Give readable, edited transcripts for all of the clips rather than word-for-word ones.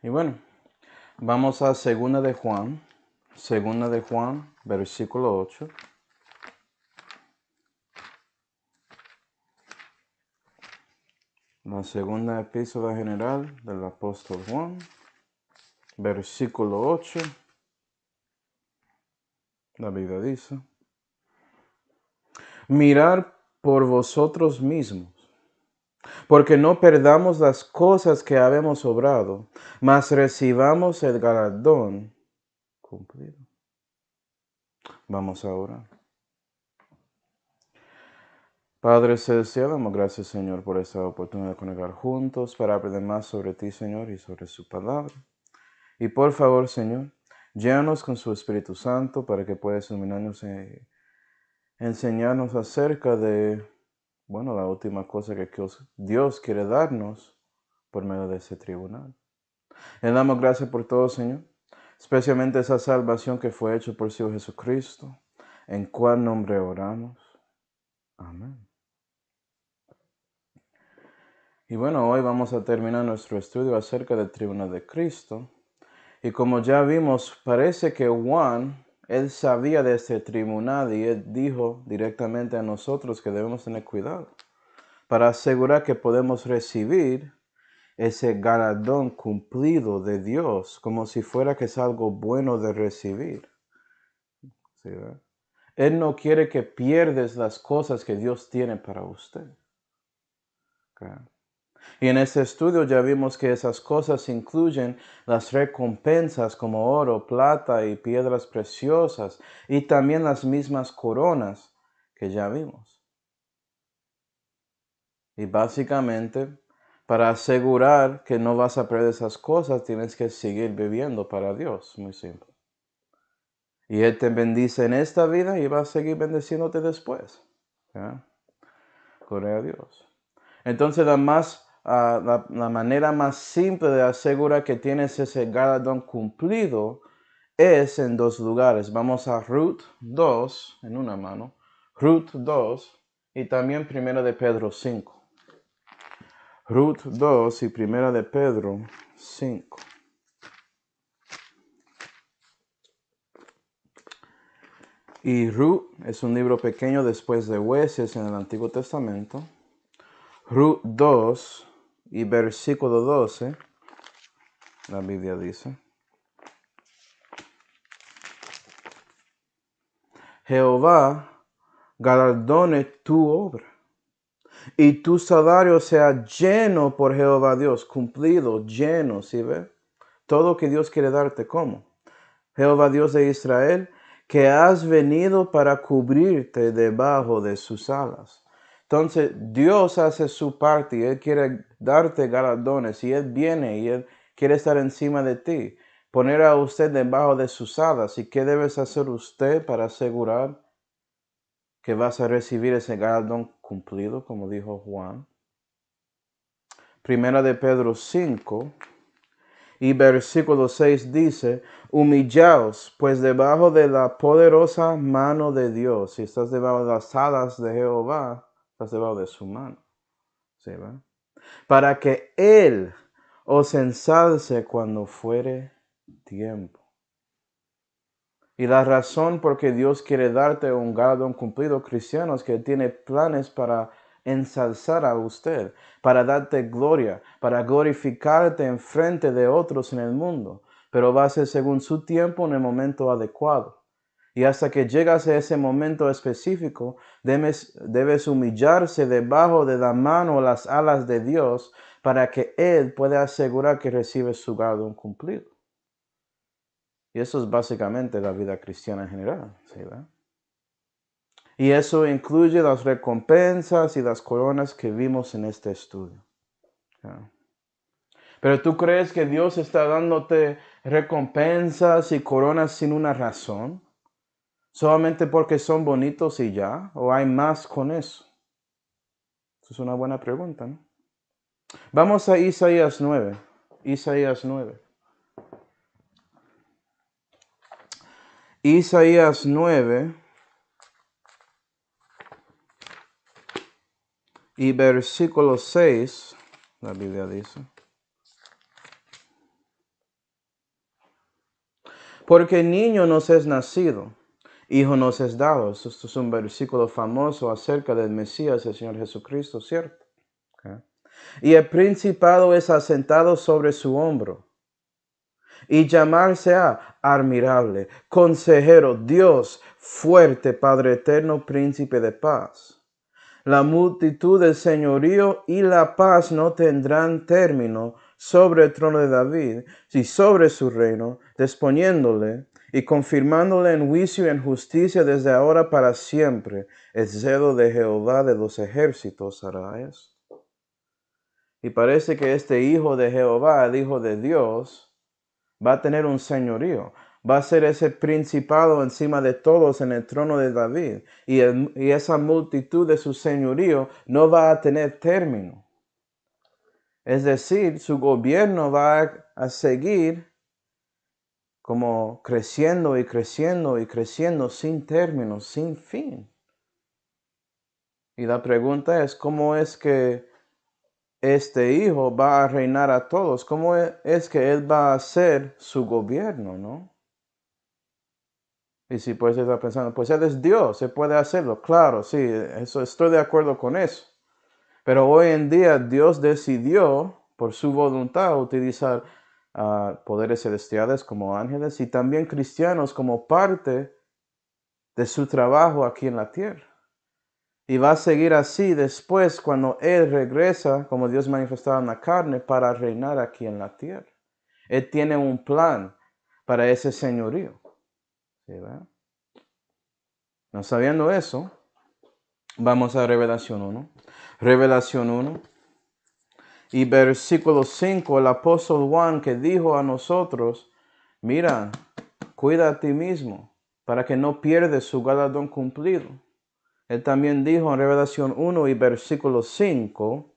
Y bueno, vamos a Segunda de Juan, versículo 8. La segunda epístola general del apóstol Juan, versículo 8. La Biblia dice: mirad por vosotros mismos, porque no perdamos las cosas que habemos obrado, mas recibamos el galardón cumplido. Vamos a orar. Padre celestial, damos gracias, Señor, por esta oportunidad de conectar juntos para aprender más sobre ti, Señor, y sobre su palabra. Y por favor, Señor, llénanos con su Espíritu Santo para que puedas iluminarnos y enseñarnos acerca de, la última cosa que Dios quiere darnos por medio de ese tribunal. Le damos gracias por todo, Señor, especialmente esa salvación que fue hecha por su Hijo Jesucristo, en cuál nombre oramos. Amén. Y bueno, hoy vamos a terminar nuestro estudio acerca del tribunal de Cristo. Y como ya vimos, parece que Juan, él sabía de este tribunal y él dijo directamente a nosotros que debemos tener cuidado para asegurar que podemos recibir ese galardón cumplido de Dios, como si fuera que es algo bueno de recibir. ¿Sí, verdad? Él no quiere que pierdas las cosas que Dios tiene para usted. ¿Okay? Y en este estudio ya vimos que esas cosas incluyen las recompensas como oro, plata y piedras preciosas, y también las mismas coronas que ya vimos. Y básicamente, para asegurar que no vas a perder esas cosas, tienes que seguir viviendo para Dios, muy simple. Y Él te bendice en esta vida y va a seguir bendeciéndote después. ¿Ya? Gloria a Dios. Entonces la manera más simple de asegurar que tienes ese galardón cumplido es en dos lugares. Vamos a Ruth 2, en una mano. Ruth 2 y también 1 de Pedro 5. Ruth 2 y 1 de Pedro 5. Y Ruth es un libro pequeño después de Jueces en el Antiguo Testamento. Ruth 2 y versículo 12, la Biblia dice: Jehová galardone tu obra, y tu salario sea lleno por Jehová Dios, cumplido, lleno, ¿sí ve? Todo que Dios quiere darte, ¿cómo? Jehová Dios de Israel, que has venido para cubrirte debajo de sus alas. Entonces, Dios hace su parte y Él quiere darte galardones y Él viene y Él quiere estar encima de ti, poner a usted debajo de sus alas. ¿Y qué debes hacer usted para asegurar que vas a recibir ese galardón cumplido, como dijo Juan? Primera de Pedro 5 y versículo 6 dice: humillaos pues debajo de la poderosa mano de Dios. Si estás debajo de las alas de Jehová, estás debajo de su mano. ¿Sí, va? Para que Él os ensalce cuando fuere tiempo. Y la razón por que Dios quiere darte un galardón cumplido, cristiano, es que Él tiene planes para ensalzar a usted, para darte gloria, para glorificarte en frente de otros en el mundo. Pero va a ser según su tiempo en el momento adecuado. Y hasta que llegas a ese momento específico, debes humillarse debajo de la mano o las alas de Dios para que Él pueda asegurar que recibes su galardón cumplido. Y eso es básicamente la vida cristiana en general, ¿sí, verdad? Y eso incluye las recompensas y las coronas que vimos en este estudio. ¿Ya? Pero ¿tú crees que Dios está dándote recompensas y coronas sin una razón? ¿Solamente porque son bonitos y ya? ¿O hay más con eso? Esa es una buena pregunta, ¿no? Vamos a Isaías 9. Isaías 9. Isaías 9 y versículo 6, la Biblia dice: Porque niño nos es nacido, hijo nos es dado. Esto es un versículo famoso acerca del Mesías, el Señor Jesucristo, ¿cierto? Okay. Y el principado es asentado sobre su hombro. Y llamarse a admirable, consejero, Dios, fuerte, Padre eterno, príncipe de paz. La multitud del señorío y la paz no tendrán término sobre el trono de David y sobre su reino, disponiéndole y confirmándole en juicio y en justicia desde ahora para siempre. El celo de Jehová de los ejércitos hará esto. Y parece que este hijo de Jehová, el hijo de Dios, va a tener un señorío. Va a ser ese principado encima de todos en el trono de David. Y esa multitud de su señorío no va a tener término. Es decir, su gobierno va a seguir como creciendo y creciendo y creciendo sin término, sin fin. Y la pregunta es, ¿cómo es que este hijo va a reinar a todos? ¿Cómo es que él va a hacer su gobierno, no? Y si pues está pensando, pues él es Dios, él puede hacerlo. Claro, sí, eso, estoy de acuerdo con eso. Pero hoy en día Dios decidió, por su voluntad, utilizar poderes celestiales como ángeles y también cristianos como parte de su trabajo aquí en la tierra. Y va a seguir así después cuando Él regresa, como Dios manifestado en la carne, para reinar aquí en la tierra. Él tiene un plan para ese señorío. ¿Sí, verdad? No sabiendo eso, vamos a Revelación 1. Revelación 1. Y versículo 5, el apóstol Juan que dijo a nosotros, mira, cuida a ti mismo para que no pierdas su galardón cumplido. Él también dijo en Revelación 1 y versículo 5,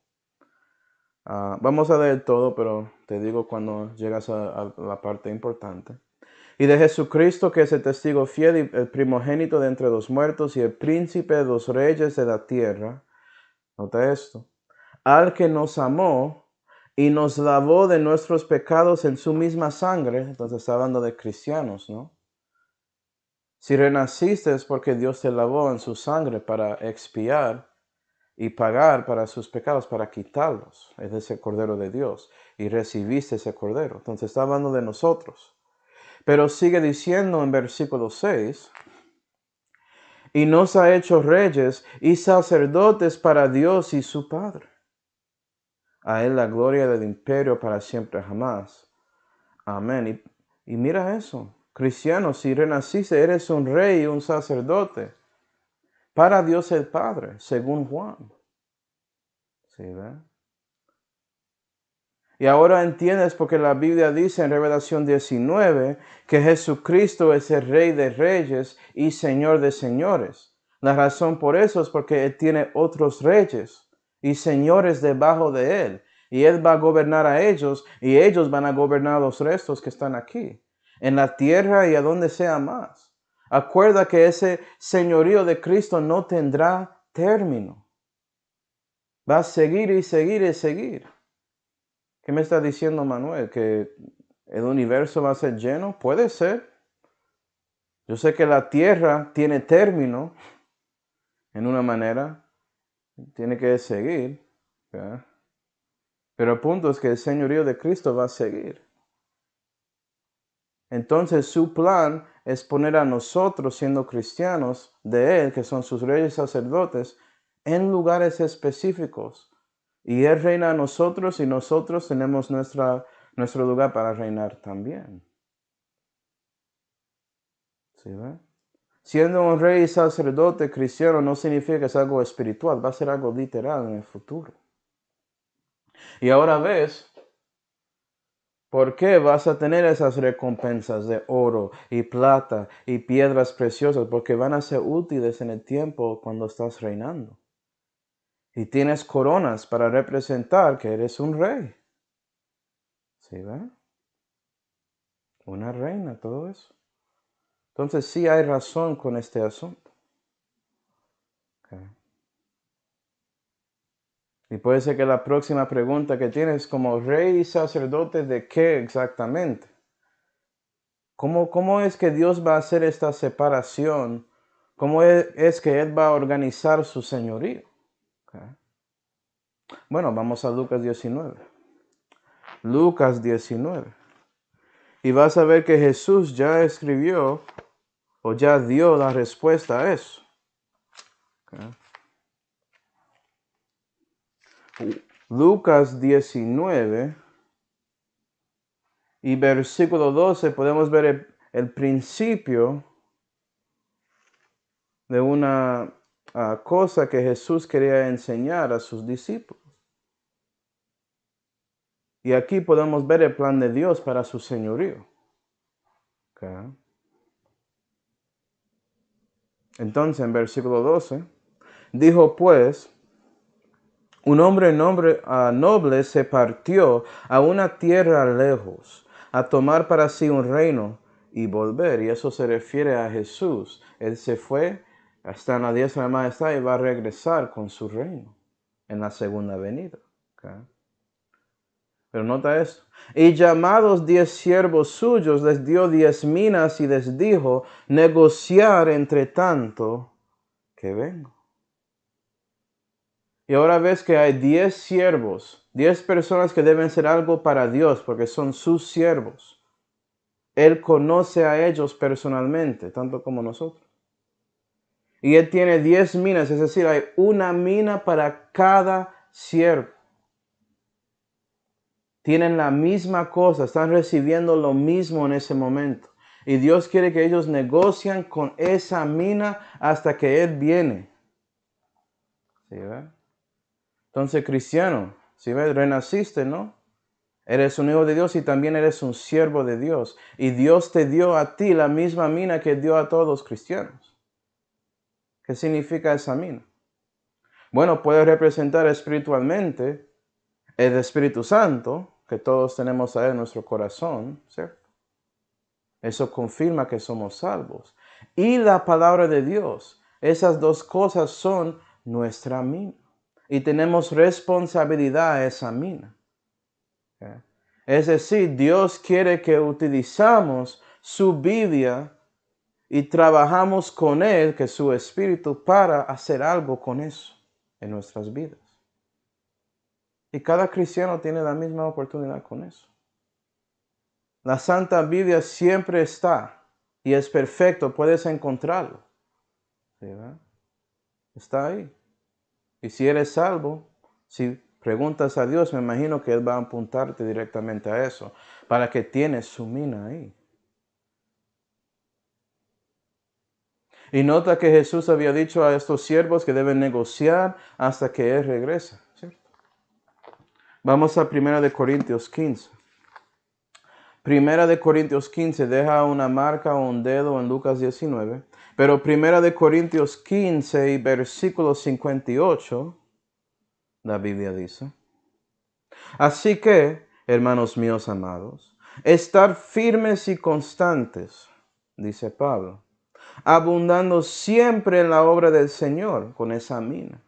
vamos a leer todo, pero te digo cuando llegas a la parte importante. Y de Jesucristo, que es el testigo fiel y el primogénito de entre los muertos y el príncipe de los reyes de la tierra. Nota esto. Al que nos amó y nos lavó de nuestros pecados en su misma sangre. Entonces está hablando de cristianos, ¿no? Si renaciste es porque Dios te lavó en su sangre para expiar y pagar para sus pecados, para quitarlos. Es ese Cordero de Dios. Y recibiste ese Cordero. Entonces está hablando de nosotros. Pero sigue diciendo en versículo 6, y nos ha hecho reyes y sacerdotes para Dios y su Padre. A Él la gloria del imperio para siempre jamás. Amén. Y mira eso, cristiano, si renaciste, eres un rey y un sacerdote para Dios el Padre, según Juan. ¿Sí, ve? Y ahora entiendes porque la Biblia dice en Revelación 19 que Jesucristo es el Rey de Reyes y Señor de Señores. La razón por eso es porque Él tiene otros reyes y señores debajo de Él. Y Él va a gobernar a ellos y ellos van a gobernar a los restos que están aquí, en la tierra y a donde sea más. Acuerda que ese señorío de Cristo no tendrá término. Va a seguir y seguir y seguir. ¿Qué me está diciendo Manuel? ¿Que el universo va a ser lleno? Puede ser. Yo sé que la tierra tiene término, en una manera. Tiene que seguir. ¿Verdad? Pero el punto es que el señorío de Cristo va a seguir. Entonces su plan es poner a nosotros, siendo cristianos de Él, que son sus reyes sacerdotes, en lugares específicos. Y Él reina a nosotros y nosotros tenemos nuestro lugar para reinar también. ¿Sí, ve? Siendo un rey y sacerdote cristiano no significa que es algo espiritual, va a ser algo literal en el futuro. Y ahora ves por qué vas a tener esas recompensas de oro y plata y piedras preciosas, porque van a ser útiles en el tiempo cuando estás reinando. Y tienes coronas para representar que eres un rey. ¿Sí, ve? Una reina, todo eso. Entonces sí hay razón con este asunto. Okay. Y puede ser que la próxima pregunta que tienes como rey y sacerdote de qué exactamente. ¿Cómo es que Dios va a hacer esta separación? ¿Cómo es que Él va a organizar su señorío? Okay. Bueno, vamos a Lucas 19. Lucas 19. Y vas a ver que Jesús ya escribió o ya dio la respuesta a eso. Okay. Lucas 19 y versículo 12 podemos ver el principio de una cosa que Jesús quería enseñar a sus discípulos. Y aquí podemos ver el plan de Dios para su señorío. Okay. Entonces, en versículo 12, dijo pues, un hombre noble se partió a una tierra lejos, a tomar para sí un reino y volver. Y eso se refiere a Jesús. Él se fue, está en la diestra de la majestad y va a regresar con su reino en la segunda venida. Okay. Pero nota esto. Y llamados 10 siervos suyos, les dio 10 minas y les dijo, negociar entre tanto que vengo. Y ahora ves que hay 10 siervos, 10 personas que deben hacer algo para Dios porque son sus siervos. Él conoce a ellos personalmente, tanto como nosotros. Y Él tiene 10 minas, es decir, hay una mina para cada siervo. Tienen la misma cosa, están recibiendo lo mismo en ese momento. Y Dios quiere que ellos negocien con esa mina hasta que Él viene. ¿Sí, ve? Entonces, cristiano, ¿sí ves? Renaciste, ¿no? Eres un hijo de Dios y también eres un siervo de Dios. Y Dios te dio a ti la misma mina que dio a todos los cristianos. ¿Qué significa esa mina? Bueno, puede representar espiritualmente el Espíritu Santo, que todos tenemos ahí en nuestro corazón, ¿cierto? Eso confirma que somos salvos. Y la palabra de Dios. Esas dos cosas son nuestra mina. Y tenemos responsabilidad a esa mina. ¿Okay? Es decir, Dios quiere que utilizamos su Biblia y trabajamos con Él, que es su Espíritu, para hacer algo con eso en nuestras vidas. Y cada cristiano tiene la misma oportunidad con eso. La Santa Biblia siempre está y es perfecto, puedes encontrarlo. ¿Sí, verdad? Está ahí. Y si eres salvo, si preguntas a Dios, me imagino que Él va a apuntarte directamente a eso, para que tienes su mina ahí. Y nota que Jesús había dicho a estos siervos que deben negociar hasta que Él regrese, ¿cierto? Vamos a 1 Corintios 15. 1 Corintios 15 deja una marca o un dedo en Lucas 19. Pero 1 Corintios 15 y versículo 58, la Biblia dice, así que, hermanos míos amados, estar firmes y constantes, dice Pablo, abundando siempre en la obra del Señor con esa mina,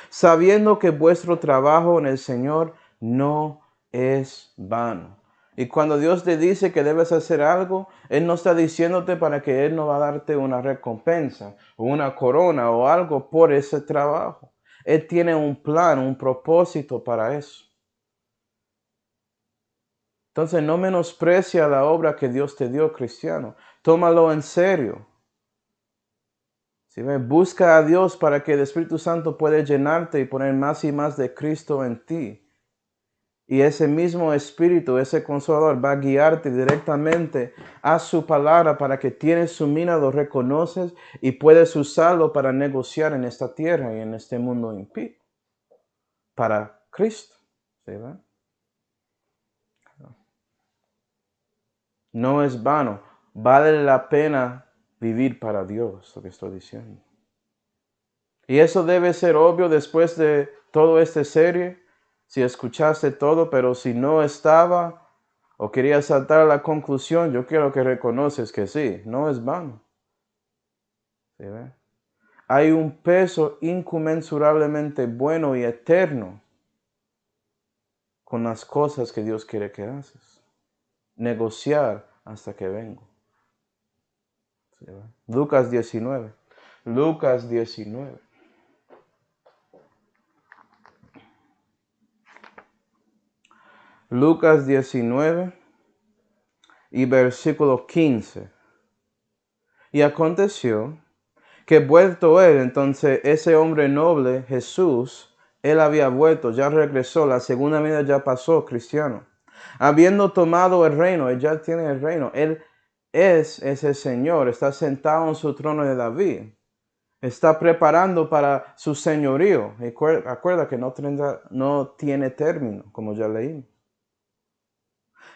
sabiendo que vuestro trabajo en el Señor no es vano. Y cuando Dios te dice que debes hacer algo, Él no está diciéndote para que Él no va a darte una recompensa o una corona o algo por ese trabajo. Él tiene un plan, un propósito para eso. Entonces no menosprecia la obra que Dios te dio, cristiano. Tómalo en serio. ¿Sí? Busca a Dios para que el Espíritu Santo pueda llenarte y poner más y más de Cristo en ti. Y ese mismo Espíritu, ese Consolador, va a guiarte directamente a su palabra para que tienes su mina, lo reconoces y puedes usarlo para negociar en esta tierra y en este mundo impío. Para Cristo. ¿Sí, verdad? No es vano. Vale la pena vivir para Dios, lo que estoy diciendo. Y eso debe ser obvio después de toda esta serie. Si escuchaste todo, pero si no estaba o querías saltar a la conclusión, yo quiero que reconoces que sí, no es vano. ¿Sí, ve? Hay un peso inconmensurablemente bueno y eterno con las cosas que Dios quiere que haces. Negociar hasta que vengo. ¿Sí ve? Lucas 19. Lucas 19. Lucas 19 y versículo 15. Y aconteció que vuelto él, entonces ese hombre noble, Jesús, él había vuelto, ya regresó, la segunda venida ya pasó, cristiano. Habiendo tomado el reino, él ya tiene el reino, él es ese Señor, está sentado en su trono de David, está preparando para su señorío. Acuerda que no tiene término, como ya leímos.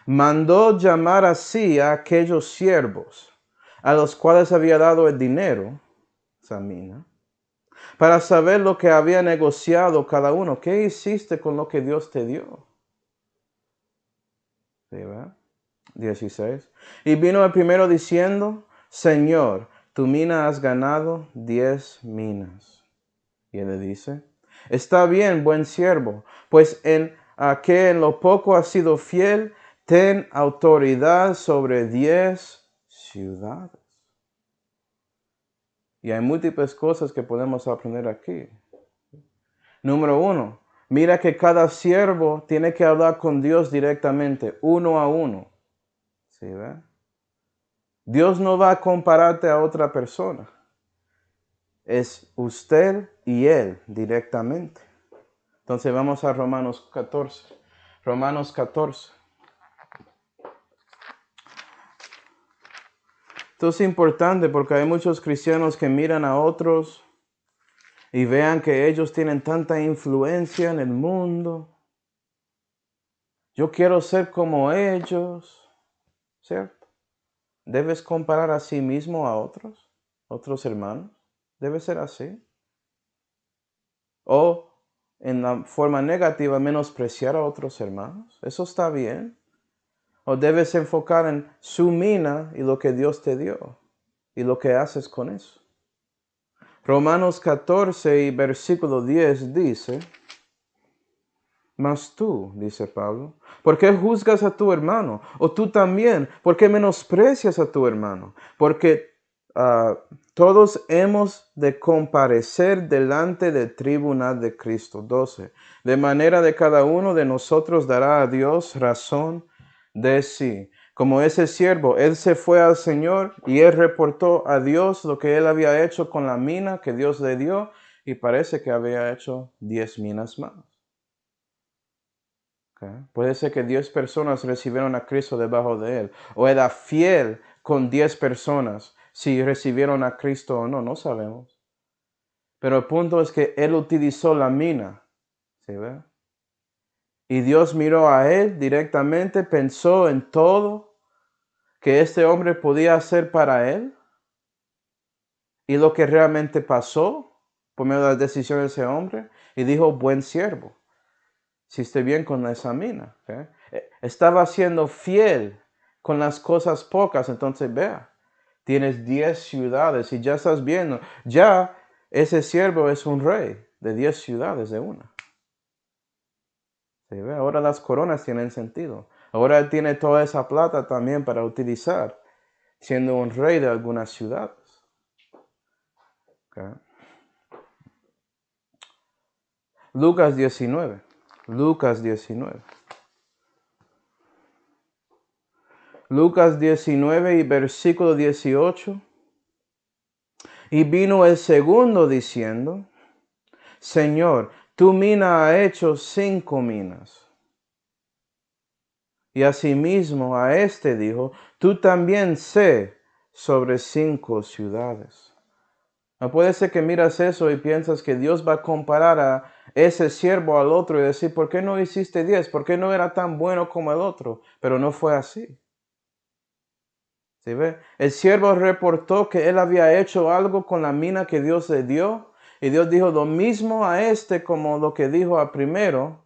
Mandó llamar así a aquellos siervos, a los cuales había dado el dinero, esa mina, para saber lo que había negociado cada uno. ¿Qué hiciste con lo que Dios te dio? ¿Sí, verdad? 16. Y vino el primero diciendo, Señor, tu mina has ganado 10 minas. Y él le dice, está bien, buen siervo, pues en lo poco has sido fiel, ten autoridad sobre 10 ciudades. Y hay múltiples cosas que podemos aprender aquí. Número 1, mira que cada siervo tiene que hablar con Dios directamente, uno a uno. ¿Sí, ve? Dios no va a compararte a otra persona. Es usted y él directamente. Entonces vamos a Romanos 14. Romanos 14. Esto es importante porque hay muchos cristianos que miran a otros y vean que ellos tienen tanta influencia en el mundo. Yo quiero ser como ellos, ¿cierto? ¿Debes comparar a sí mismo a otros hermanos? ¿Debe ser así? ¿O en la forma negativa menospreciar a otros hermanos? ¿Eso está bien? ¿O debes enfocar en su mina y lo que Dios te dio y lo que haces con eso? Romanos 14 y versículo 10 dice, mas tú, dice Pablo, ¿por qué juzgas a tu hermano? O tú también, ¿por qué menosprecias a tu hermano? Porque todos hemos de comparecer delante del tribunal de Cristo. 12. De manera de cada uno de nosotros dará a Dios razón de sí. Como ese siervo, él se fue al Señor y él reportó a Dios lo que él había hecho con la mina que Dios le dio y parece que había hecho 10 minas más. Okay. Puede ser que 10 personas recibieron a Cristo debajo de él. O era fiel con 10 personas. Si recibieron a Cristo o no, no sabemos. Pero el punto es que él utilizó la mina. ¿Sí ve? Y Dios miró a él directamente, pensó en todo que este hombre podía hacer para él. Y lo que realmente pasó por medio de la decisión de ese hombre. Y dijo, buen siervo. Hiciste bien con esa mina. ¿Okay? Estaba siendo fiel con las cosas pocas. Entonces vea, tienes 10 ciudades y ya estás viendo, ya ese siervo es un rey de 10 ciudades de una. ¿Sí ve? Ahora las coronas tienen sentido. Ahora él tiene toda esa plata también para utilizar, siendo un rey de algunas ciudades. ¿Okay? Lucas 19. Lucas 19. Lucas 19 y versículo 18. Y vino el segundo diciendo, Señor, tu mina ha hecho 5 minas. Y asimismo a este dijo, tú también sé sobre 5 ciudades. No puede ser que miras eso y piensas que Dios va a comparar a ese siervo al otro y decir, ¿por qué no hiciste 10? ¿Por qué no era tan bueno como el otro? Pero no fue así. ¿Sí ve? El siervo reportó que él había hecho algo con la mina que Dios le dio. Y Dios dijo lo mismo a este como lo que dijo al primero.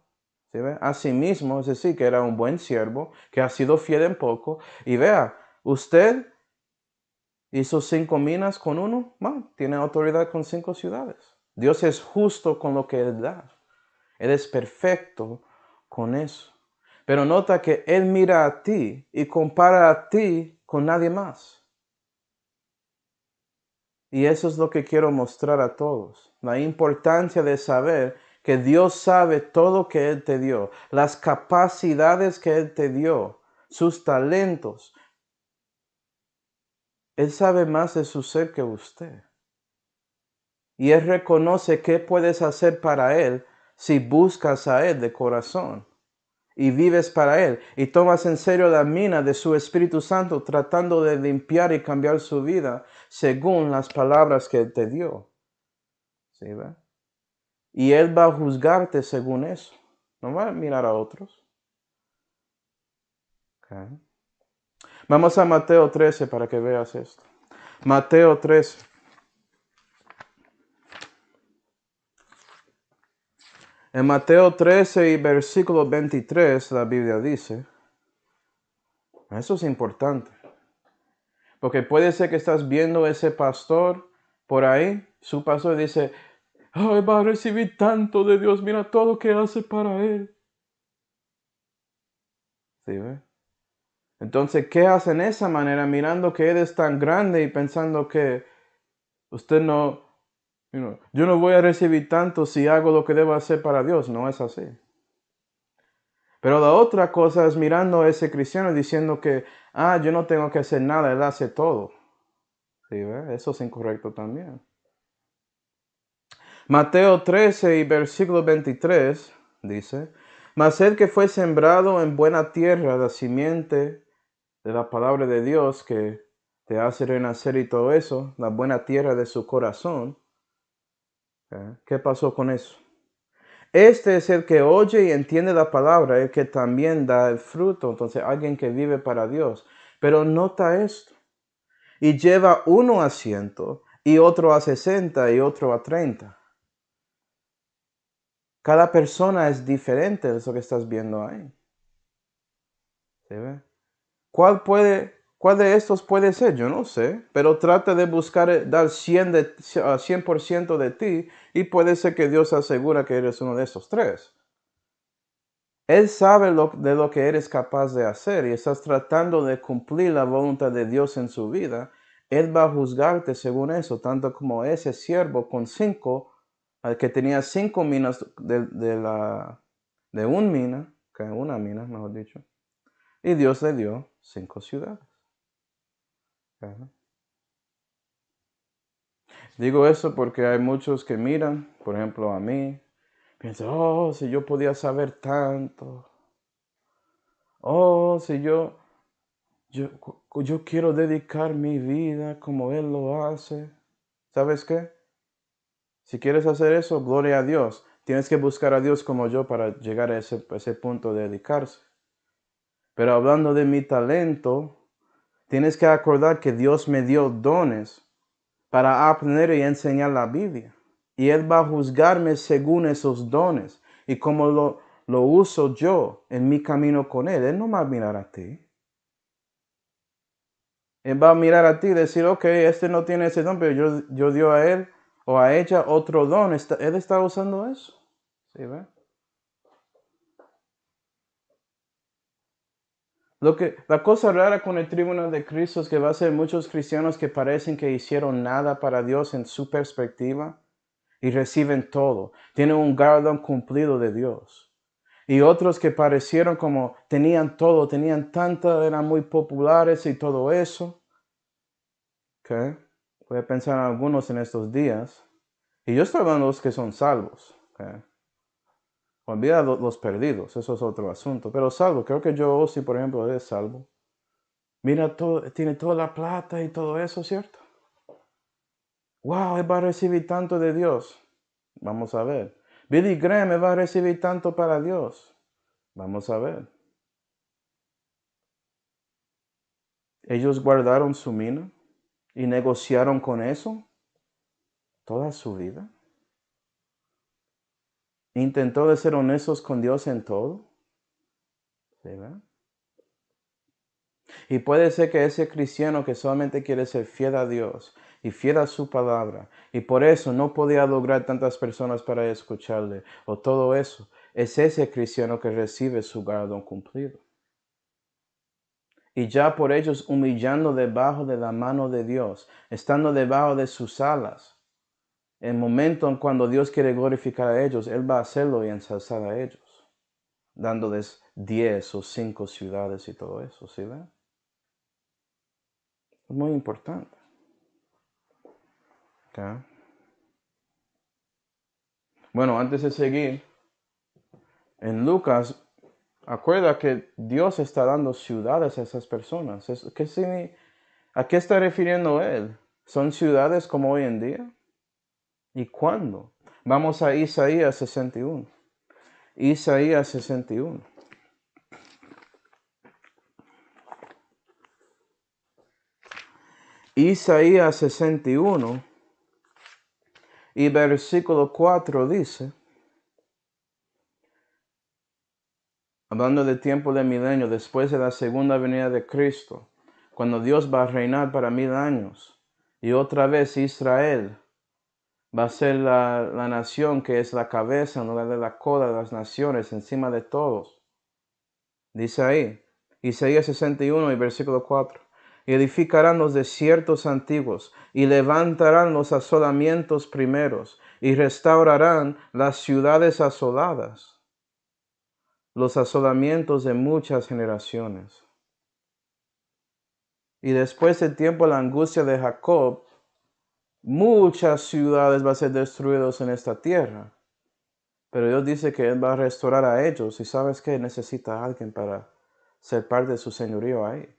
¿Sí ve? Asimismo, es decir, que era un buen siervo, que ha sido fiel en poco. Y vea, usted hizo 5 minas con uno, bueno, tiene autoridad con 5 ciudades. Dios es justo con lo que Él da. Él es perfecto con eso. Pero nota que Él mira a ti y compara a ti con nadie más. Y eso es lo que quiero mostrar a todos. La importancia de saber que Dios sabe todo que Él te dio, las capacidades que Él te dio, sus talentos. Él sabe más de su ser que usted. Y Él reconoce qué puedes hacer para Él si buscas a Él de corazón y vives para Él y tomas en serio la mina de su Espíritu Santo tratando de limpiar y cambiar su vida según las palabras que Él te dio. ¿Sí, ve? Y Él va a juzgarte según eso. No va a mirar a otros. Okay. Vamos a Mateo 13 para que veas esto. Mateo 13. En Mateo 13 y versículo 23 la Biblia dice, eso es importante, porque puede ser que estás viendo ese pastor por ahí, su pastor dice, ay, va a recibir tanto de Dios, mira todo lo que hace para él. ¿Sí ve? Entonces, ¿qué hacen de esa manera mirando que Él es tan grande y pensando que usted no, yo no voy a recibir tanto si hago lo que debo hacer para Dios? No es así. Pero la otra cosa es mirando a ese cristiano diciendo que, yo no tengo que hacer nada, Él hace todo. ¿Sí ve? Eso es incorrecto también. Mateo 13 y versículo 23 dice, mas el que fue sembrado en buena tierra, la simiente de la palabra de Dios que te hace renacer y todo eso, la buena tierra de su corazón. ¿Qué pasó con eso? Este es el que oye y entiende la palabra, el que también da el fruto. Entonces, alguien que vive para Dios. Pero nota esto. Y lleva uno a 100, y otro a 60, y otro a 30. Cada persona es diferente de eso que estás viendo ahí. ¿Se ve? ¿Cuál de estos puede ser? Yo no sé, pero trata de buscar dar 100% de ti y puede ser que Dios asegura que eres uno de esos tres. Él sabe de lo que eres capaz de hacer y estás tratando de cumplir la voluntad de Dios en su vida. Él va a juzgarte según eso, tanto como ese siervo con 5, al que tenía 5 minas de una mina, mejor dicho. Y Dios le dio 5 ciudades. Ajá. Digo eso porque hay muchos que miran, por ejemplo a mí, piensan, oh, si yo podía saber tanto. Oh, si yo quiero dedicar mi vida como Él lo hace. ¿Sabes qué? Si quieres hacer eso, gloria a Dios. Tienes que buscar a Dios como yo para llegar a ese punto de dedicarse. Pero hablando de mi talento, tienes que acordar que Dios me dio dones para aprender y enseñar la Biblia. Y Él va a juzgarme según esos dones y cómo lo uso yo en mi camino con Él. Él no va a mirar a ti. Él va a mirar a ti y decir, ok, este no tiene ese don, pero yo dio a él o a ella otro don. Él está usando eso. ¿Sí, ve? La cosa rara con el tribunal de Cristo es que va a ser muchos cristianos que parecen que hicieron nada para Dios en su perspectiva y reciben todo. Tienen un galardón cumplido de Dios. Y otros que parecieron como tenían todo, tenían tanta, eran muy populares y todo eso. ¿Okay? Voy a pensar en algunos en estos días. Y yo estoy hablando de los que son salvos. ¿Okay? Olvida los perdidos, eso es otro asunto. Pero salvo, creo que yo sí, por ejemplo, es salvo. Mira, tiene toda la plata y todo eso, ¿cierto? Wow, él va a recibir tanto de Dios. Vamos a ver. Billy Graham va a recibir tanto para Dios. Vamos a ver. Ellos guardaron su mina y negociaron con eso toda su vida. Intentó de ser honestos con Dios en todo. ¿Sí, verdad? Y puede ser que ese cristiano que solamente quiere ser fiel a Dios y fiel a su palabra, y por eso no podía lograr tantas personas para escucharle, o todo eso, es ese cristiano que recibe su galardón cumplido. y ya por ellos humillando debajo de la mano de Dios, estando debajo de sus alas. En el momento en cuando Dios quiere glorificar a ellos, Él va a hacerlo y ensalzar a ellos, dándoles 10 o 5 ciudades y todo eso, ¿sí ven? Es muy importante. Okay. Bueno, antes de seguir, en Lucas, acuerda que Dios está dando ciudades a esas personas. ¿A qué está refiriendo Él? ¿Son ciudades como hoy en día? ¿Y cuándo? Vamos a Isaías 61. Isaías 61. Isaías 61 y versículo 4 dice, hablando del tiempo de milenio, después de la segunda venida de Cristo, cuando Dios va a reinar para 1000 años, y otra vez Israel va a ser la nación que es la cabeza, no la de la cola de las naciones, encima de todos. Dice ahí, Isaías 61 y versículo 4. Y edificarán los desiertos antiguos, y levantarán los asolamientos primeros, y restaurarán las ciudades asoladas, los asolamientos de muchas generaciones. Y después del tiempo de la angustia de Jacob, muchas ciudades van a ser destruidas en esta tierra. Pero Dios dice que Él va a restaurar a ellos, y sabes que necesita a alguien para ser parte de su señorío ahí.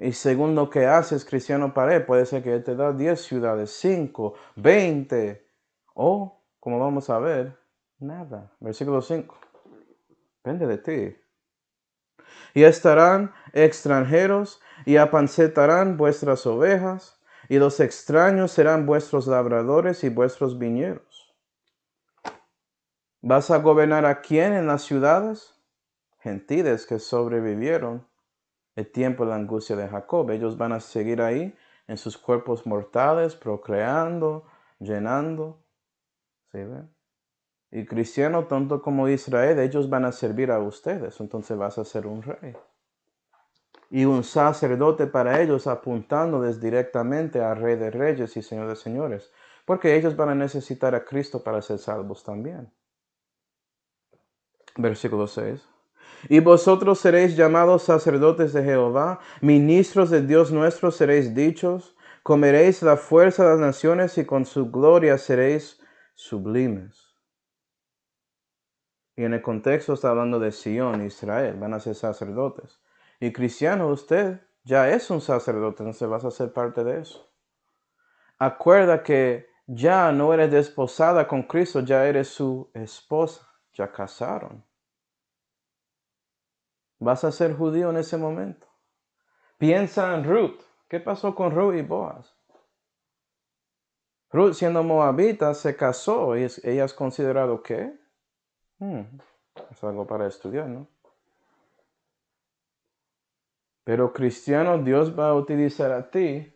Y según lo que haces, cristiano para Él, puede ser que Él te da 10 ciudades, 5, 20, o, como vamos a ver, nada. Versículo 5. Depende de ti. Y estarán extranjeros y apacentarán vuestras ovejas, y los extraños serán vuestros labradores y vuestros viñeros. ¿Vas a gobernar a quién en las ciudades? Gentiles que sobrevivieron el tiempo de la angustia de Jacob. Ellos van a seguir ahí en sus cuerpos mortales, procreando, llenando. ¿Sí ven? Y cristiano, tanto como Israel, ellos van a servir a ustedes. Entonces vas a ser un rey. Y un sacerdote para ellos, apuntándoles directamente al Rey de Reyes y Señor de Señores. Porque ellos van a necesitar a Cristo para ser salvos también. Versículo 6. Y vosotros seréis llamados sacerdotes de Jehová, ministros de Dios nuestro seréis dichos, comeréis la fuerza de las naciones y con su gloria seréis sublimes. Y en el contexto está hablando de Sion, Israel, van a ser sacerdotes. Y cristiano, usted ya es un sacerdote, entonces vas a ser parte de eso. Acuerda que ya no eres desposada con Cristo, ya eres su esposa, ya casaron. Vas a ser judío en ese momento. Piensa en Ruth. ¿Qué pasó con Ruth y Boaz? Ruth, siendo moabita, se casó y ella es considerado ¿qué? Es algo para estudiar, ¿no? Pero cristiano, Dios va a utilizar a ti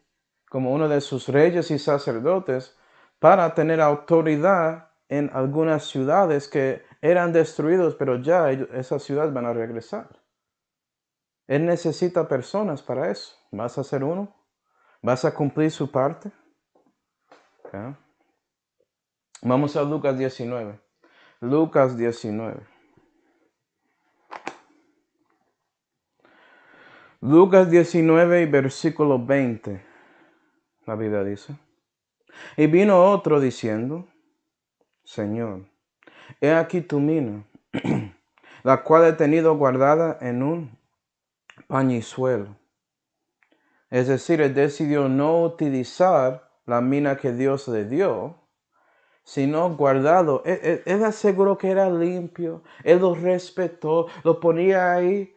como uno de sus reyes y sacerdotes para tener autoridad en algunas ciudades que eran destruidas, pero ya esas ciudades van a regresar. Él necesita personas para eso. ¿Vas a ser uno? ¿Vas a cumplir su parte? Okay. Vamos a Lucas 19. Lucas 19. Lucas 19 y versículo 20. La Biblia dice. Y vino otro diciendo, Señor, he aquí tu mina, la cual he tenido guardada en un pañizuelo. Es decir, él decidió no utilizar la mina que Dios le dio, sino guardado. Él aseguró que era limpio, él lo respetó, lo ponía ahí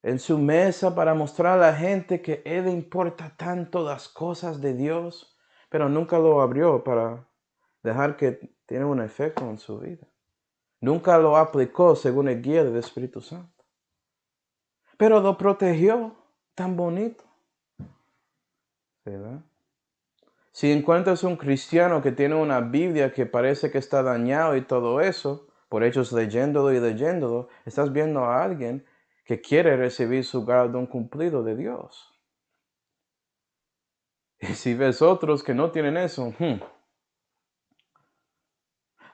en su mesa para mostrar a la gente que él le importa tanto las cosas de Dios, pero nunca lo abrió para dejar que tiene un efecto en su vida. Nunca lo aplicó según el guía del Espíritu Santo. Pero lo protegió tan bonito. ¿Verdad? Si encuentras un cristiano que tiene una Biblia que parece que está dañado y todo eso, por hechos leyéndolo y leyéndolo, estás viendo a alguien que quiere recibir su galardón cumplido de Dios. Y si ves otros que no tienen eso,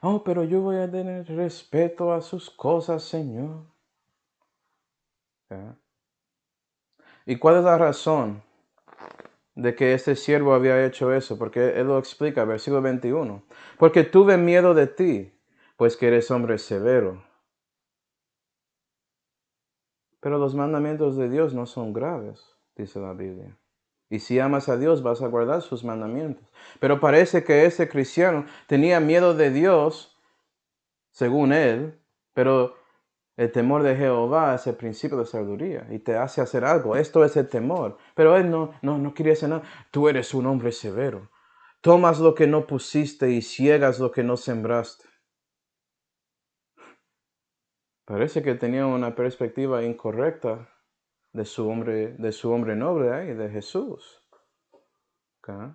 oh, pero yo voy a tener respeto a sus cosas, Señor. ¿Ya? ¿Y cuál es la razón de que este siervo había hecho eso? Porque él lo explica, versículo 21. Porque tuve miedo de ti, pues que eres hombre severo. Pero los mandamientos de Dios no son graves, dice la Biblia. Y si amas a Dios, vas a guardar sus mandamientos. Pero parece que ese cristiano tenía miedo de Dios, según él, pero el temor de Jehová es el principio de sabiduría y te hace hacer algo. Esto es el temor. Pero él no quería hacer nada. Tú eres un hombre severo. Tomas lo que no pusiste y ciegas lo que no sembraste. Parece que tenía una perspectiva incorrecta de su hombre noble ahí, de Jesús. ¿Okay?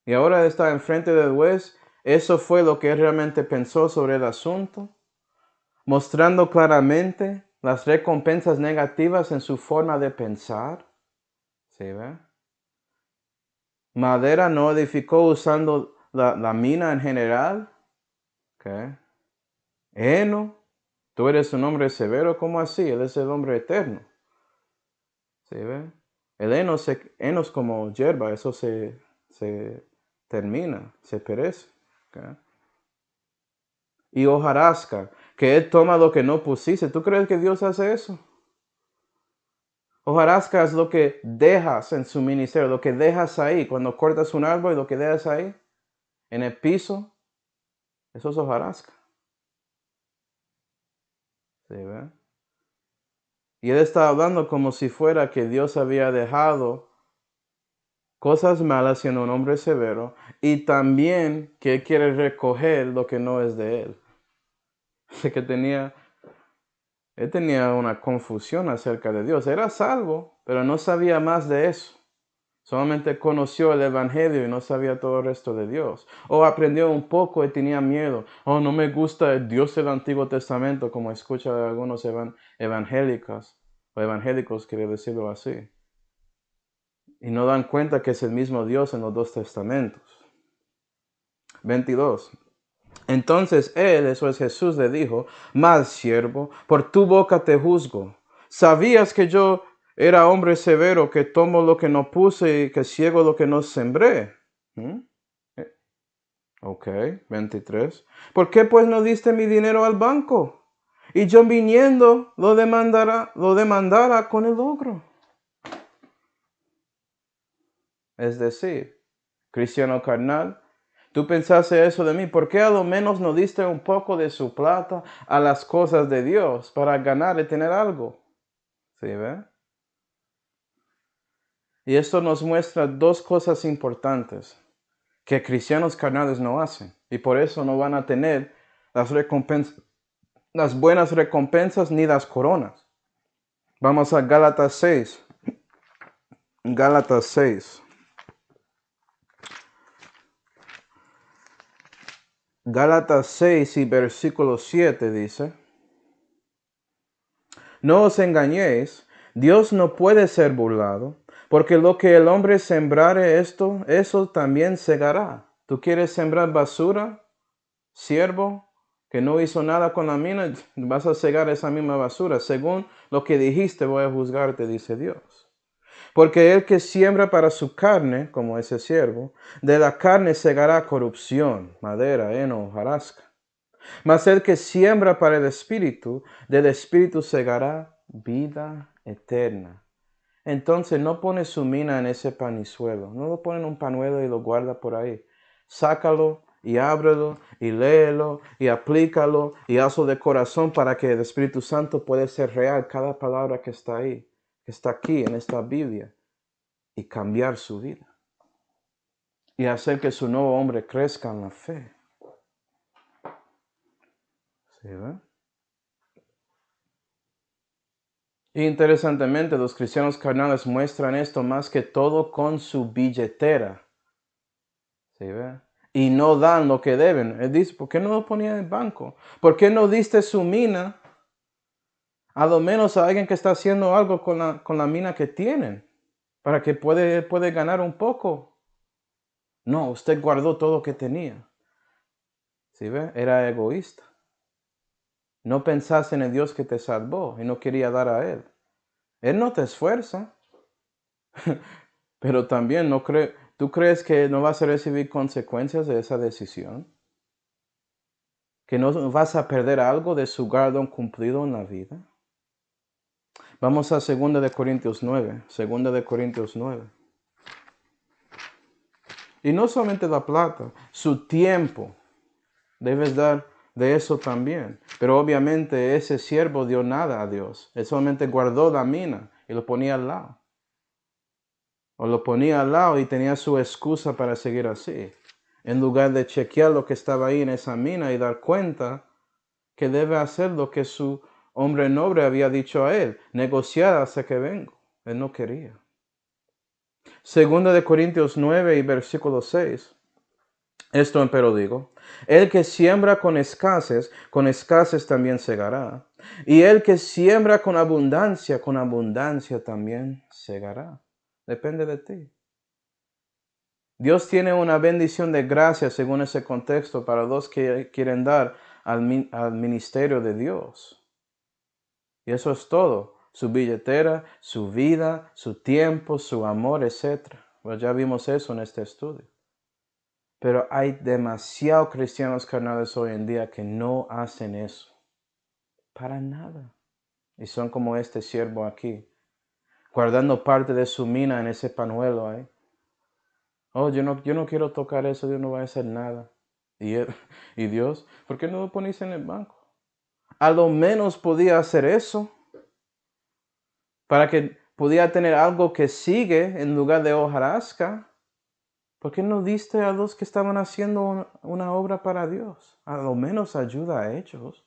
Y ahora está enfrente del juez. Eso fue lo que él realmente pensó sobre el asunto, mostrando claramente las recompensas negativas en su forma de pensar. ¿Sí ve? Madera no edificó usando la mina en general. ¿Okay? Heno, tú eres un hombre severo, ¿cómo así? Él es el hombre eterno. ¿Sí ve? El heno es como hierba, eso se termina, se perece. ¿Okay? Y hojarasca, que él toma lo que no pusiste. ¿Tú crees que Dios hace eso? Hojarasca es lo que dejas en su ministerio, lo que dejas ahí. Cuando cortas un árbol y lo que dejas ahí, en el piso, eso es hojarasca. ¿Sí ve? Y él está hablando como si fuera que Dios había dejado cosas malas siendo un hombre severo y también que él quiere recoger lo que no es de él. Así que él tenía una confusión acerca de Dios. Era salvo, pero no sabía más de eso. Solamente conoció el evangelio y no sabía todo el resto de Dios. O aprendió un poco y tenía miedo. Oh, no me gusta el Dios del Antiguo Testamento, como escucha de algunos evangélicos, o evangélicos, quiere decirlo así. Y no dan cuenta que es el mismo Dios en los dos testamentos. 22. Entonces él, eso es Jesús, le dijo: mal siervo, por tu boca te juzgo. ¿Sabías que yo era hombre severo, que tomo lo que no puse y que ciego lo que no sembré? Ok, 23. ¿Por qué pues no diste mi dinero al banco? Y yo viniendo lo demandara con el logro. Es decir, cristiano carnal, tú pensaste eso de mí. ¿Por qué a lo menos no diste un poco de su plata a las cosas de Dios para ganar y tener algo? ¿Sí ve? Y esto nos muestra dos cosas importantes que cristianos carnales no hacen. Y por eso no van a tener las buenas recompensas ni las coronas. Vamos a Gálatas 6. Gálatas 6. Gálatas 6 y versículo 7 dice: no os engañéis, Dios no puede ser burlado, porque lo que el hombre sembrare eso también segará. ¿Tú quieres sembrar basura, siervo, que no hizo nada con la mina? Vas a segar esa misma basura. Según lo que dijiste, voy a juzgarte, dice Dios. Porque el que siembra para su carne, como ese siervo, de la carne segará corrupción, madera, heno, hojarasca. Mas el que siembra para el Espíritu, del Espíritu segará vida eterna. Entonces no pone su mina en ese panizuelo, no lo pone en un pañuelo y lo guarda por ahí. Sácalo y ábrelo y léelo y aplícalo y hazlo de corazón para que el Espíritu Santo pueda ser real cada palabra que está ahí, que está aquí en esta Biblia, y cambiar su vida y hacer que su nuevo hombre crezca en la fe. ¿Sí, ve? Y interesantemente, los cristianos carnales muestran esto más que todo con su billetera. ¿Sí ve? Y no dan lo que deben. Él dice: ¿por qué no lo ponía en el banco? ¿Por qué no diste su mina A lo menos a alguien que está haciendo algo con la mina que tienen, para que puede ganar un poco. No, usted guardó todo lo que tenía. ¿Sí ve? Era egoísta. No pensaste en el Dios que te salvó y no quería dar a Él. Él no te esfuerza, pero también ¿tú crees que no vas a recibir consecuencias de esa decisión? ¿Que no vas a perder algo de su galardón cumplido en la vida? Vamos a 2 de Corintios 9. 2 de Corintios 9. Y no solamente la plata, su tiempo. Debes dar de eso también. Pero obviamente ese siervo dio nada a Dios. Él solamente guardó la mina y lo ponía al lado. O lo ponía al lado y tenía su excusa para seguir así. En lugar de chequear lo que estaba ahí en esa mina y dar cuenta que debe hacer lo que su hombre noble había dicho a él. Negociar hasta que vengo. Él no quería. 2 de Corintios 9 y versículo 6. Esto empero digo, el que siembra con escasez también segará. Y el que siembra con abundancia también segará. Depende de ti. Dios tiene una bendición de gracia según ese contexto para los que quieren dar al ministerio de Dios. Y eso es todo. Su billetera, su vida, su tiempo, su amor, etc. Pues ya vimos eso en este estudio. Pero hay demasiados cristianos carnales hoy en día que no hacen eso. Para nada. Y son como este siervo aquí, guardando parte de su mina en ese pañuelo ahí. Oh, yo no quiero tocar eso, Dios no va a hacer nada. Y Dios, ¿por qué no lo pones en el banco? A lo menos podía hacer eso, para que podía tener algo que sigue en lugar de hojarasca. ¿Por qué no diste a los que estaban haciendo una obra para Dios? A lo menos ayuda a ellos.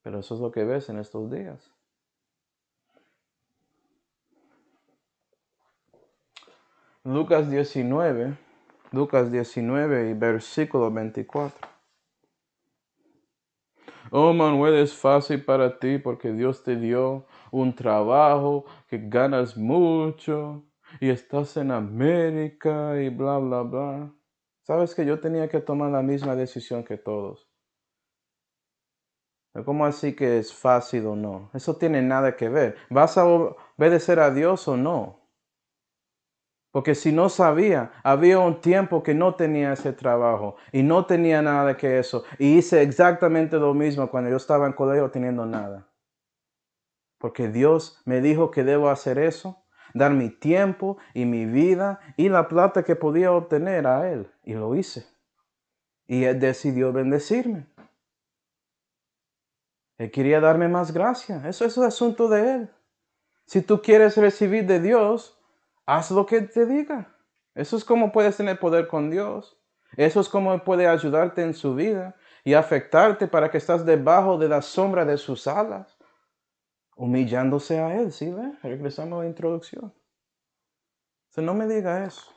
Pero eso es lo que ves en estos días. Lucas 19 y versículo 24. Oh, Manuel, es fácil para ti porque Dios te dio un trabajo, que ganas mucho y estás en América y bla, bla, bla. Sabes que yo tenía que tomar la misma decisión que todos. ¿Cómo así que es fácil o no? Eso tiene nada que ver. ¿Vas a obedecer a Dios o no? Porque si no sabía, había un tiempo que no tenía ese trabajo y no tenía nada que eso. Y hice exactamente lo mismo cuando yo estaba en colegio teniendo nada. Porque Dios me dijo que debo hacer eso, dar mi tiempo y mi vida y la plata que podía obtener a Él. Y lo hice. Y Él decidió bendecirme. Él quería darme más gracia. Eso es el asunto de Él. Si tú quieres recibir de Dios, haz lo que te diga. Eso es como puedes tener poder con Dios. Eso es como puede ayudarte en su vida y afectarte para que estás debajo de la sombra de sus alas, humillándose a Él, ¿sí ve? Regresando a la introducción. No me diga eso.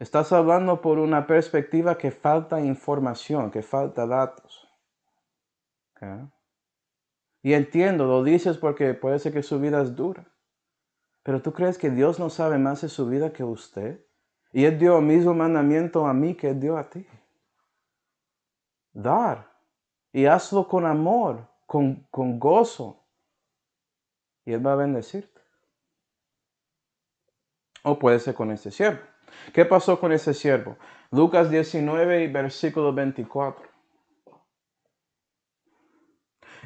Estás hablando por una perspectiva que falta información, que falta datos. ¿Okay? Y entiendo, lo dices porque puede ser que su vida es dura. Pero ¿tú crees que Dios no sabe más de su vida que usted? Y Él dio el mismo mandamiento a mí que Él dio a ti. Dar. Y hazlo con amor, con gozo. Y Él va a bendecirte. O puede ser con ese siervo. ¿Qué pasó con ese siervo? Lucas 19 y versículo 24.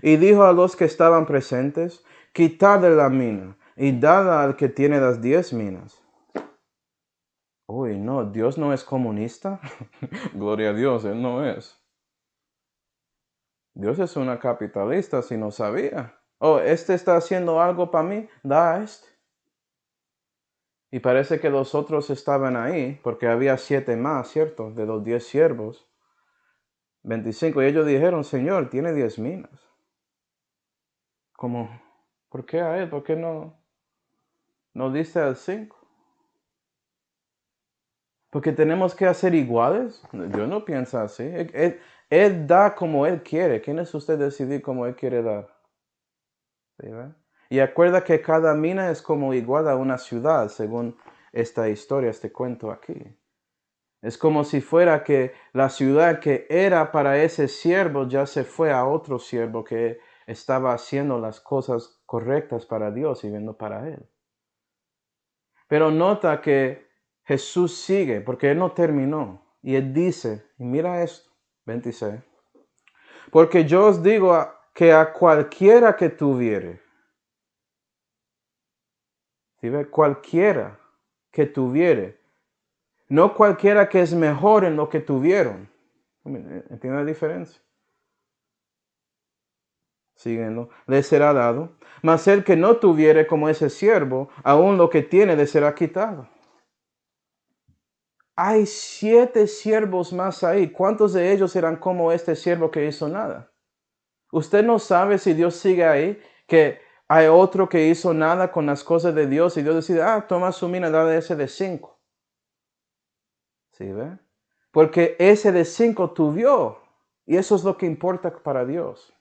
Y dijo a los que estaban presentes, quitad de la mina y dad al que tiene las 10 minas. Uy, no, Dios no es comunista. Gloria a Dios, Él no es. Dios es una capitalista si no sabía. Oh, este está haciendo algo para mí, da a este. Y parece que los otros estaban ahí, porque había 7 más, ¿cierto? De los 10 siervos. 25. Y ellos dijeron, Señor, tiene 10 minas. Como, ¿por qué a él? ¿Por qué no diste al 5? Porque tenemos que hacer iguales. Yo no pienso así. Él da como Él quiere. ¿Quién es usted decidir cómo Él quiere dar? ¿Sí, ve? Y acuerda que cada mina es como igual a una ciudad, según esta historia, este cuento aquí. Es como si fuera que la ciudad que era para ese siervo ya se fue a otro siervo que estaba haciendo las cosas correctas para Dios y viendo para Él. Pero nota que Jesús sigue, porque Él no terminó. Y Él dice, y mira esto, 26. Porque yo os digo que a cualquiera que tuviere, ¿sí ve? Cualquiera que tuviere, no cualquiera que es mejor en lo que tuvieron. ¿Entiende la diferencia? Siguiendo, le será dado, mas el que no tuviere como ese siervo, aún lo que tiene le será quitado. Hay 7 siervos más ahí. ¿Cuántos de ellos eran como este siervo que hizo nada? Usted no sabe si Dios sigue ahí, que hay otro que hizo nada con las cosas de Dios y Dios decide, toma su mina, dale ese de 5. ¿Sí ve? Porque ese de 5 tuvo. Y eso es lo que importa para Dios.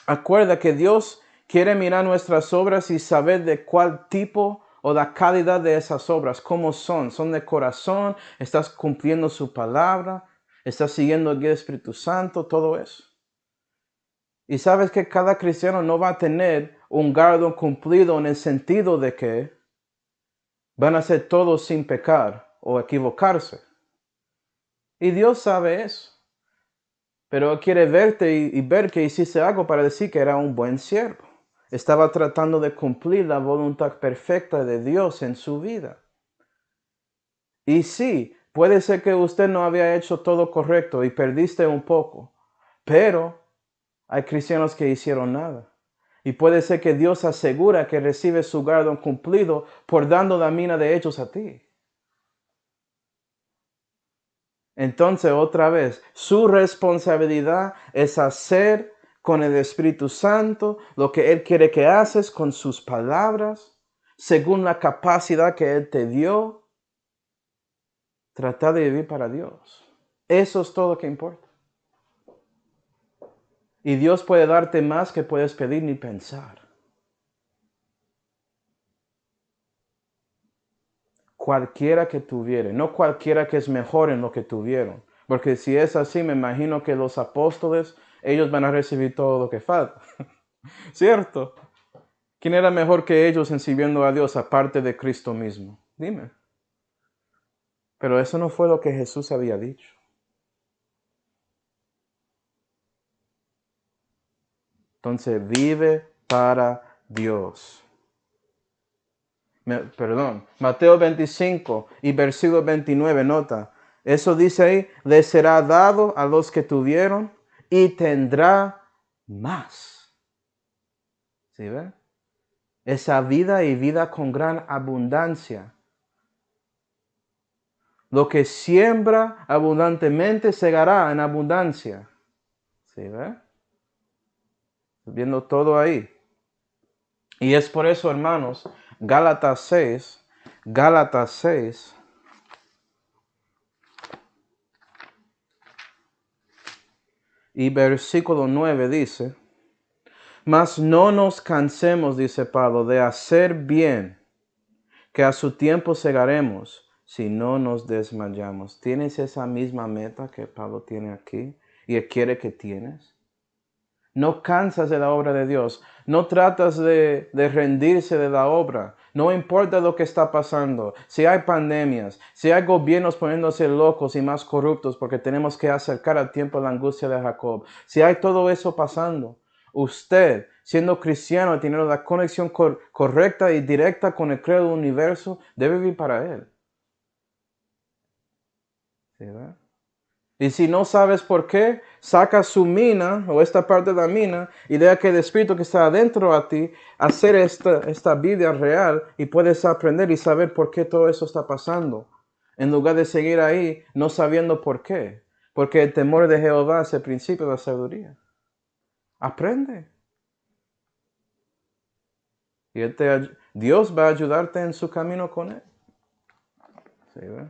Acuerda que Dios quiere mirar nuestras obras y saber de cuál tipo o la calidad de esas obras, cómo son. Son de corazón, estás cumpliendo su palabra, estás siguiendo el Espíritu Santo, todo eso. Y sabes que cada cristiano no va a tener un galardón cumplido en el sentido de que van a ser todos sin pecar o equivocarse. Y Dios sabe eso. Pero Él quiere verte y ver que hiciste algo para decir que era un buen siervo. Estaba tratando de cumplir la voluntad perfecta de Dios en su vida. Y sí, puede ser que usted no había hecho todo correcto y perdiste un poco, pero hay cristianos que hicieron nada. Y puede ser que Dios asegura que recibe su galardón cumplido por dando la mina de ellos a ti. Entonces, otra vez, su responsabilidad es hacer con el Espíritu Santo lo que Él quiere que haces con sus palabras, según la capacidad que Él te dio. Tratar de vivir para Dios. Eso es todo lo que importa. Y Dios puede darte más que puedes pedir ni pensar. Cualquiera que tuviere, no cualquiera que es mejor en lo que tuvieron. Porque si es así, me imagino que los apóstoles, ellos van a recibir todo lo que falta. ¿Cierto? ¿Quién era mejor que ellos en sirviendo a Dios aparte de Cristo mismo? Dime. Pero eso no fue lo que Jesús había dicho. Entonces vive para Dios. Perdón, Mateo 25 y versículo 29, nota. Eso dice ahí, le será dado a los que tuvieron y tendrá más. ¿Sí ve? Esa vida y vida con gran abundancia. Lo que siembra abundantemente segará en abundancia. ¿Sí ve? Viendo todo ahí. Y es por eso, hermanos, Gálatas 6 y versículo 9 dice, mas no nos cansemos, dice Pablo, de hacer bien, que a su tiempo segaremos si no nos desmayamos. ¿Tienes esa misma meta que Pablo tiene aquí y él quiere que tienes? No cansas de la obra de Dios. No tratas de rendirse de la obra. No importa lo que está pasando. Si hay pandemias, si hay gobiernos poniéndose locos y más corruptos porque tenemos que acercar al tiempo la angustia de Jacob. Si hay todo eso pasando, usted, siendo cristiano y teniendo la conexión correcta y directa con el creador del universo, debe vivir para Él. ¿Sí, verdad? Y si no sabes por qué, saca su mina o esta parte de la mina y deja que el Espíritu que está adentro a ti hacer esta vida real y puedes aprender y saber por qué todo eso está pasando. En lugar de seguir ahí no sabiendo por qué. Porque el temor de Jehová es el principio de la sabiduría. Aprende. Y Dios va a ayudarte en su camino con Él. ¿Sí, ve?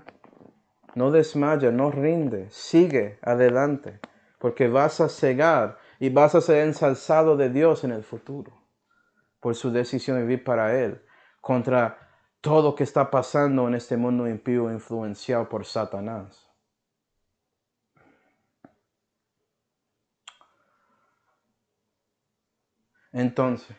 No desmaya, no rinde, sigue adelante, porque vas a cegar y vas a ser ensalzado de Dios en el futuro por su decisión de vivir para Él, contra todo lo que está pasando en este mundo impío influenciado por Satanás. Entonces,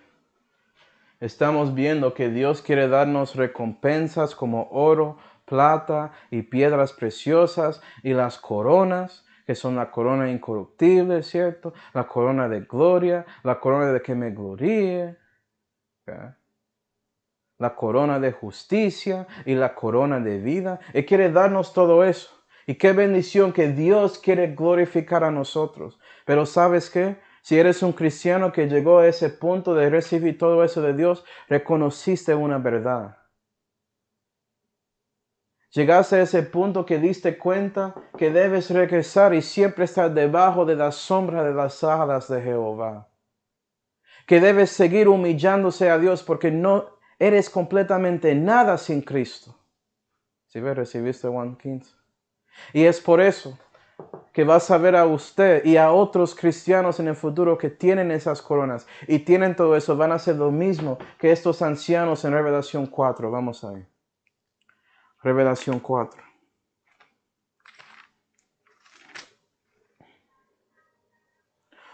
estamos viendo que Dios quiere darnos recompensas como oro, plata y piedras preciosas y las coronas, que son la corona incorruptible, ¿cierto? La corona de gloria, la corona de que me gloríe, ¿okay? La corona de justicia y la corona de vida. Él quiere darnos todo eso. Y qué bendición que Dios quiere glorificar a nosotros. Pero ¿sabes qué? Si eres un cristiano que llegó a ese punto de recibir todo eso de Dios, reconociste una verdad. Llegaste a ese punto que diste cuenta que debes regresar y siempre estar debajo de la sombra de las alas de Jehová. Que debes seguir humillándose a Dios porque no eres completamente nada sin Cristo. ¿Sí ves? Recibiste Juan 15. Y es por eso que vas a ver a usted y a otros cristianos en el futuro que tienen esas coronas y tienen todo eso. Van a hacer lo mismo que estos ancianos en Revelación 4. Vamos ahí. Revelación 4.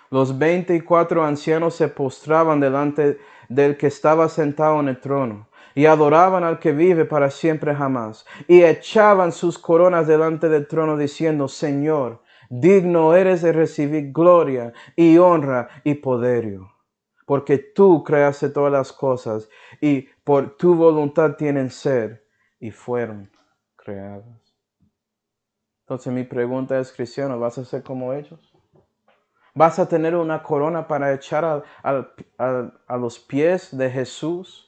Los 24 ancianos se postraban delante del que estaba sentado en el trono y adoraban al que vive para siempre jamás, y echaban sus coronas delante del trono diciendo: Señor, digno eres de recibir gloria y honra y poderío, porque tú creaste todas las cosas y por tu voluntad tienen ser y fueron creadas. Entonces mi pregunta es, cristiano, ¿vas a ser como ellos? ¿Vas a tener una corona para echar a los pies de Jesús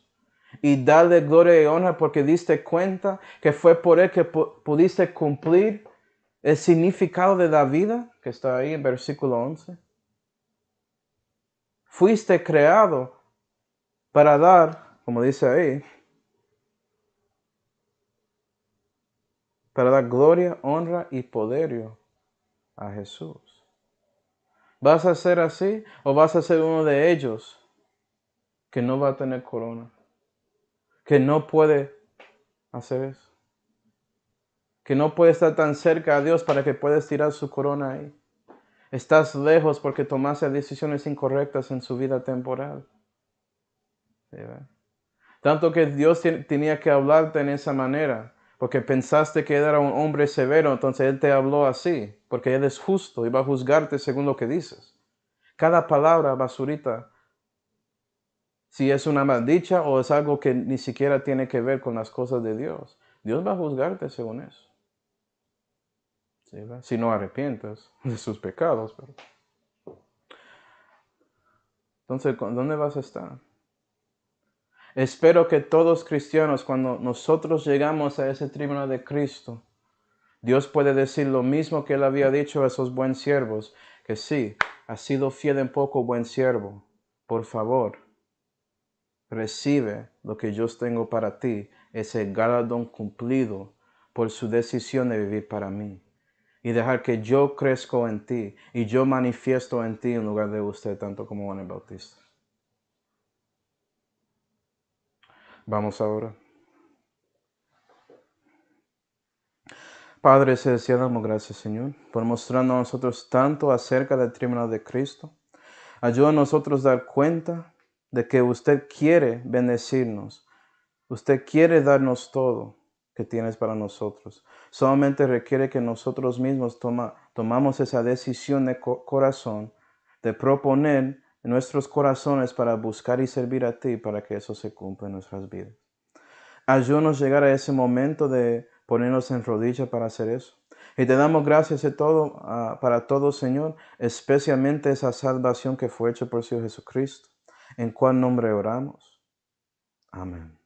y darle gloria y honra porque diste cuenta que fue por Él que pudiste cumplir el significado de la vida, que está ahí en versículo 11? Fuiste creado para dar, como dice ahí, para dar gloria, honra y poderío a Jesús. ¿Vas a ser así o vas a ser uno de ellos que no va a tener corona? Que no puede hacer eso. Que no puede estar tan cerca a Dios para que puedas tirar su corona ahí. Estás lejos porque tomaste decisiones incorrectas en su vida temporal. ¿Sí, tanto que Dios tenía que hablarte en esa manera, porque pensaste que era un hombre severo, entonces Él te habló así, porque Él es justo y va a juzgarte según lo que dices. Cada palabra, basurita, si es una maldicha o es algo que ni siquiera tiene que ver con las cosas de Dios, Dios va a juzgarte según eso. ¿Sí, si no arrepientes de sus pecados. Pero... Entonces, ¿dónde vas a estar? Espero que todos cristianos, cuando nosotros llegamos a ese tribunal de Cristo, Dios puede decir lo mismo que Él había dicho a esos buen siervos, que sí, has sido fiel en poco, buen siervo. Por favor, recibe lo que yo tengo para ti, ese galardón cumplido por su decisión de vivir para mí. Y dejar que yo crezco en ti y yo manifiesto en ti en lugar de usted, tanto como Juan el Bautista. Vamos ahora. Padre celestial, damos gracias, Señor, por mostrarnos a nosotros tanto acerca del tribunal de Cristo. Ayuda a nosotros a dar cuenta de que usted quiere bendecirnos. Usted quiere darnos todo que tienes para nosotros. Solamente requiere que nosotros mismos tomamos esa decisión de corazón, de proponer en nuestros corazones para buscar y servir a ti para que eso se cumpla en nuestras vidas. Ayúdanos a llegar a ese momento de ponernos en rodillas para hacer eso. Y te damos gracias para todo, Señor, especialmente esa salvación que fue hecha por Señor Jesucristo. ¿En cuál nombre oramos? Amén.